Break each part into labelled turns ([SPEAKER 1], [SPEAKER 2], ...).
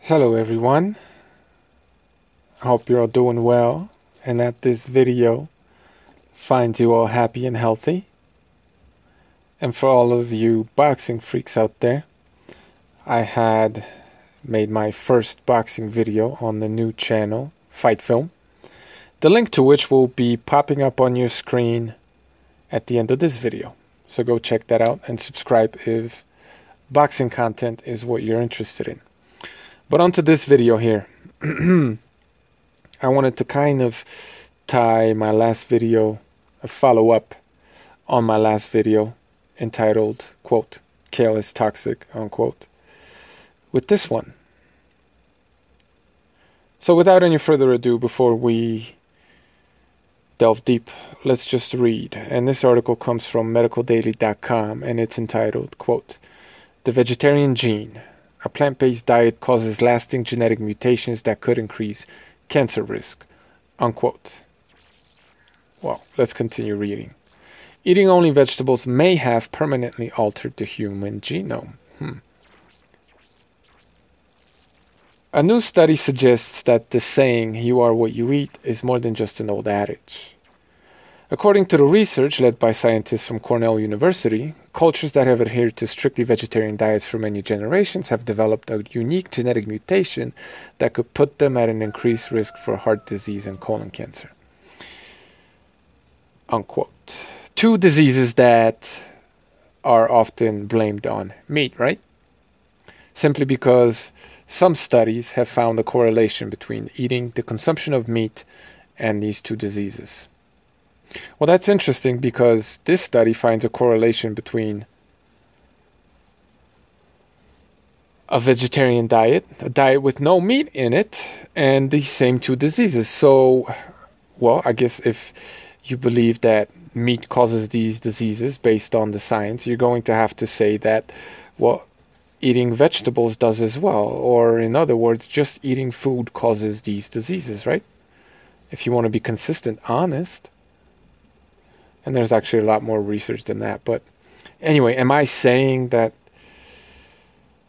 [SPEAKER 1] Hello everyone, I hope you're all doing well and that this video finds you all happy and healthy. And for all of you boxing freaks out there, I had made my first boxing video on the new channel, Fight Film, the link to which will be popping up on your screen at the end of this video. So go check that out and subscribe if boxing content is what you're interested in. But onto this video here. I wanted to kind of tie my last video, a follow-up on my last video entitled, quote, "Kale is toxic," unquote, with this one. So without any further ado, before we delve deep, let's just read. And this article comes from medicaldaily.com and it's entitled, quote, "The Vegetarian Gene. A plant-based diet causes lasting genetic mutations that could increase cancer risk," unquote. Well, let's continue reading. Eating only vegetables may have permanently altered the human genome. A new study suggests that the saying, "you are what you eat," is more than just an old adage. According to the research led by scientists from Cornell University, cultures that have adhered to strictly vegetarian diets for many generations have developed a unique genetic mutation that could put them at an increased risk for heart disease and colon cancer. Unquote. Two diseases that are often blamed on meat, right? Simply because some studies have found a correlation between eating, the consumption of meat, and these two diseases. Well, that's interesting because this study finds a correlation between a vegetarian diet, a diet with no meat in it, and these same two diseases. So, well, I guess if you believe that meat causes these diseases based on the science, you're going to have to say that, well, eating vegetables does as well. Or in other words, just eating food causes these diseases, right? If you want to be consistent, honest. And there's actually a lot more research than that. But anyway, am I saying that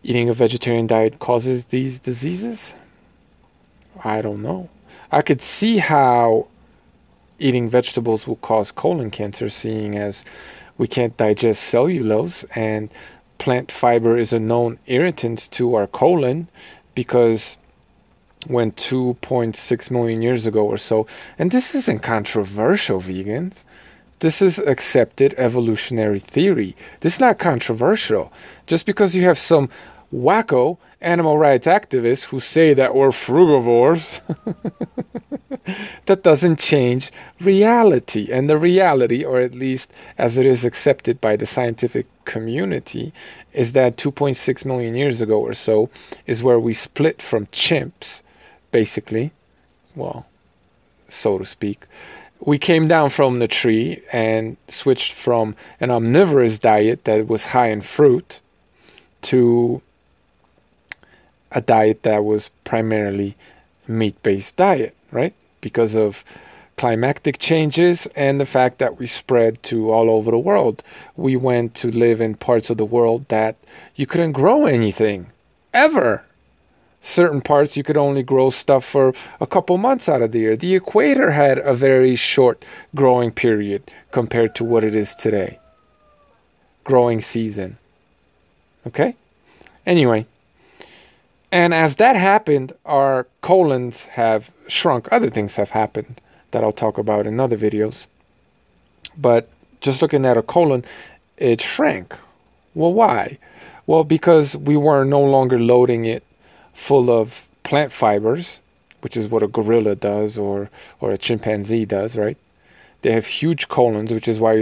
[SPEAKER 1] eating a vegetarian diet causes these diseases? I don't know. I could see how eating vegetables will cause colon cancer, seeing as we can't digest cellulose, and plant fiber is a known irritant to our colon because when 2.6 million years ago or so, and this isn't controversial, vegans, this is accepted evolutionary theory. This is not controversial. Just because you have some wacko animal rights activists who say that we're frugivores, that doesn't change reality. And the reality, or at least as it is accepted by the scientific community, is that 2.6 million years ago or so is where we split from chimps, basically, well, so to speak. We came down from the tree and switched from an omnivorous diet that was high in fruit to a diet that was primarily meat-based diet, right? Because of climatic changes and the fact that we spread to all over the world. We went to live in parts of the world that you couldn't grow anything, ever. Certain parts you could only grow stuff for a couple months out of the year. The equator had a very short growing period compared to what it is today. Growing season. Okay? Anyway. And as that happened, our colons have shrunk. Other things have happened that I'll talk about in other videos. But just looking at a colon, it shrank. Well, why? Well, because we were no longer loading it full of plant fibers, which is what a gorilla does or a chimpanzee does, right? They have huge colons, which is why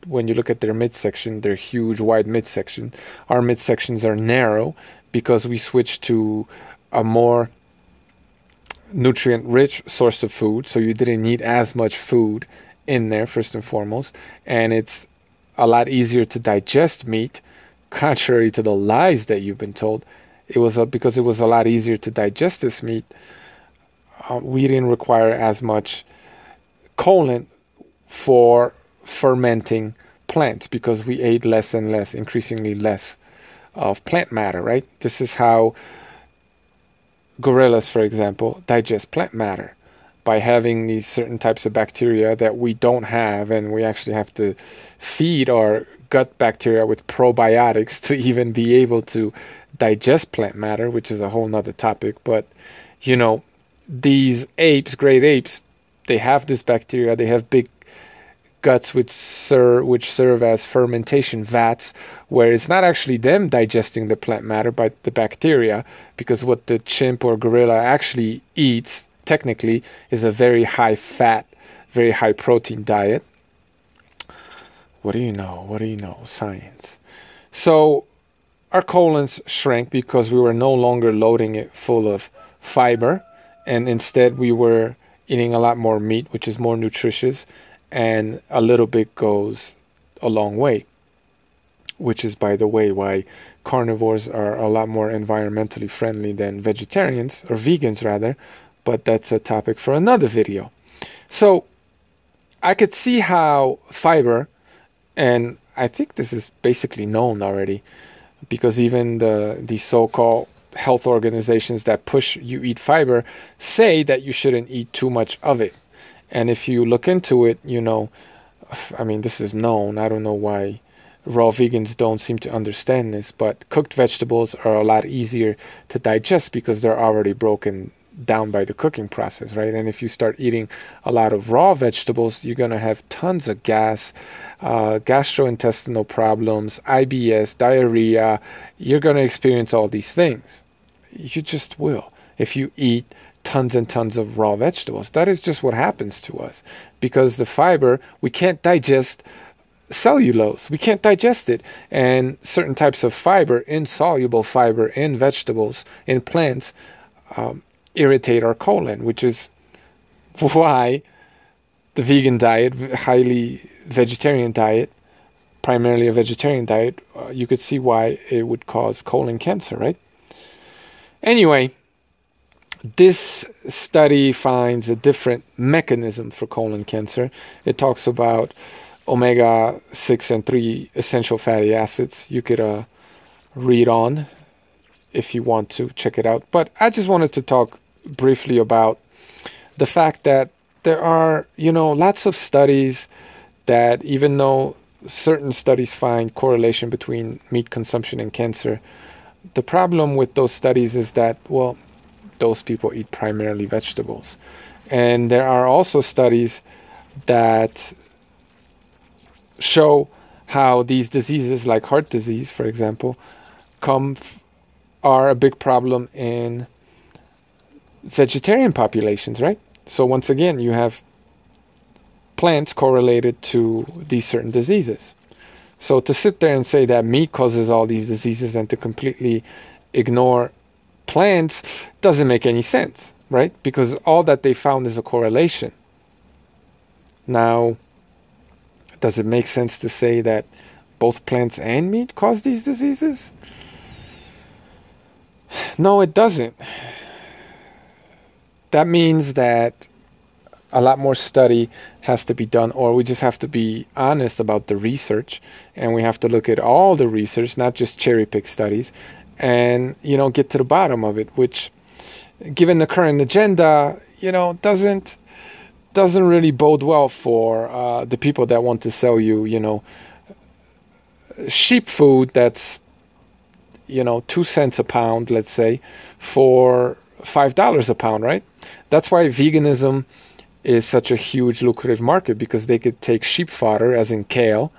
[SPEAKER 1] when you look at their midsection, they're huge, wide midsection. Our midsections are narrow because we switched to a more nutrient-rich source of food, so you didn't need as much food in there, first and foremost. And it's a lot easier to digest meat, contrary to the lies that you've been told. It was because it was a lot easier to digest this meat. We didn't require as much colon for fermenting plants because we ate less and less, increasingly less of plant matter, right? This is how gorillas, for example, digest plant matter by having these certain types of bacteria that we don't have, and we actually have to feed our gut bacteria with probiotics to even be able to digest plant matter, which is a whole nother topic. But these apes, great apes, they have this bacteria. They have big guts which serve as fermentation vats, where it's not actually them digesting the plant matter, but the bacteria, because what the chimp or gorilla actually eats technically is a very high fat, very high protein diet. What do you know? Science. So our colons shrank because we were no longer loading it full of fiber, and instead we were eating a lot more meat, which is more nutritious, and a little bit goes a long way, which is, by the way, why carnivores are a lot more environmentally friendly than vegetarians, or vegans rather, but that's a topic for another video. So I could see how fiber, and I think this is basically known already, because even the so-called health organizations that push you eat fiber say that you shouldn't eat too much of it. And if you look into it, this is known. I don't know why raw vegans don't seem to understand this, but cooked vegetables are a lot easier to digest because they're already broken down by the cooking process, right? And if you start eating a lot of raw vegetables, you're going to have tons of gas, gastrointestinal problems, IBS, diarrhea. You're going to experience all these things. You just will if you eat tons and tons of raw vegetables. That is just what happens to us, because the fiber, we can't digest cellulose. We can't digest it. And certain types of fiber, insoluble fiber in vegetables, in plants, irritate our colon, which is why the vegan diet, highly vegetarian diet, primarily a vegetarian diet, you could see why it would cause colon cancer, right? Anyway, this study finds a different mechanism for colon cancer. It talks about omega-6 and 3 essential fatty acids. You could read on if you want to check it out. But I just wanted to talk briefly about the fact that there are, lots of studies that, even though certain studies find correlation between meat consumption and cancer, the problem with those studies is that, well, those people eat primarily vegetables. And there are also studies that show how these diseases, like heart disease, for example, are a big problem in vegetarian populations, right? So once again, you have plants correlated to these certain diseases. So to sit there and say that meat causes all these diseases and to completely ignore plants doesn't make any sense, right? Because all that they found is a correlation. Now, does it make sense to say that both plants and meat cause these diseases? No, it doesn't. That means that a lot more study has to be done, or we just have to be honest about the research, and we have to look at all the research, not just cherry pick studies, and get to the bottom of it, which, given the current agenda, doesn't really bode well for the people that want to sell you, sheep food that's 2 cents a pound, let's say, for $5 a pound, right? That's why veganism is such a huge lucrative market, because they could take sheep fodder, as in kale,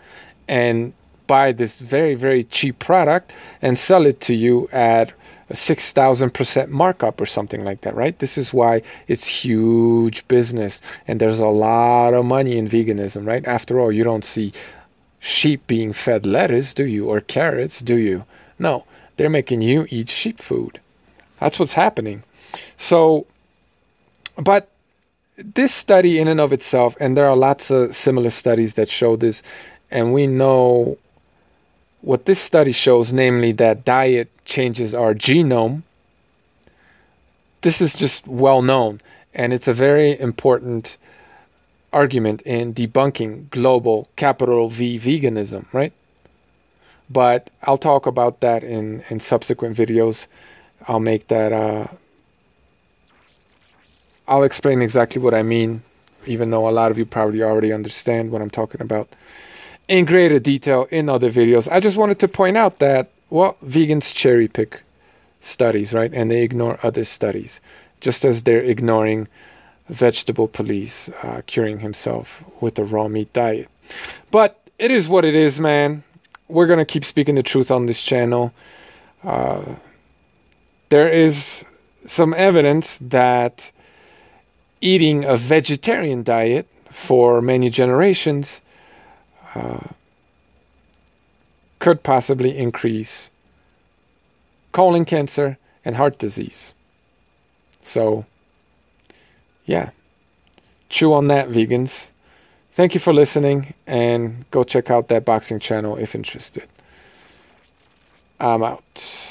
[SPEAKER 1] and buy this very, very cheap product and sell it to you at a 6,000% markup or something like that, right? This is why it's huge business, and there's a lot of money in veganism, right? After all, you don't see sheep being fed lettuce, do you? Or carrots, do you? No, they're making you eat sheep food. That's what's happening. So, but this study in and of itself, and there are lots of similar studies that show this, and we know what this study shows, namely that diet changes our genome. This is just well known, and it's a very important argument in debunking global capital V veganism, right? But I'll talk about that in subsequent videos. I'll make that I'll explain exactly what I mean, even though a lot of you probably already understand what I'm talking about in greater detail in other videos. I just wanted to point out that, well, vegans cherry pick studies, right? And they ignore other studies, just as they're ignoring vegetable police curing himself with a raw meat diet. But it is what it is, man. We're going to keep speaking the truth on this channel. There is some evidence that eating a vegetarian diet for many generations could possibly increase colon cancer and heart disease. So, yeah, chew on that, vegans. Thank you for listening, and go check out that boxing channel if interested. I'm out.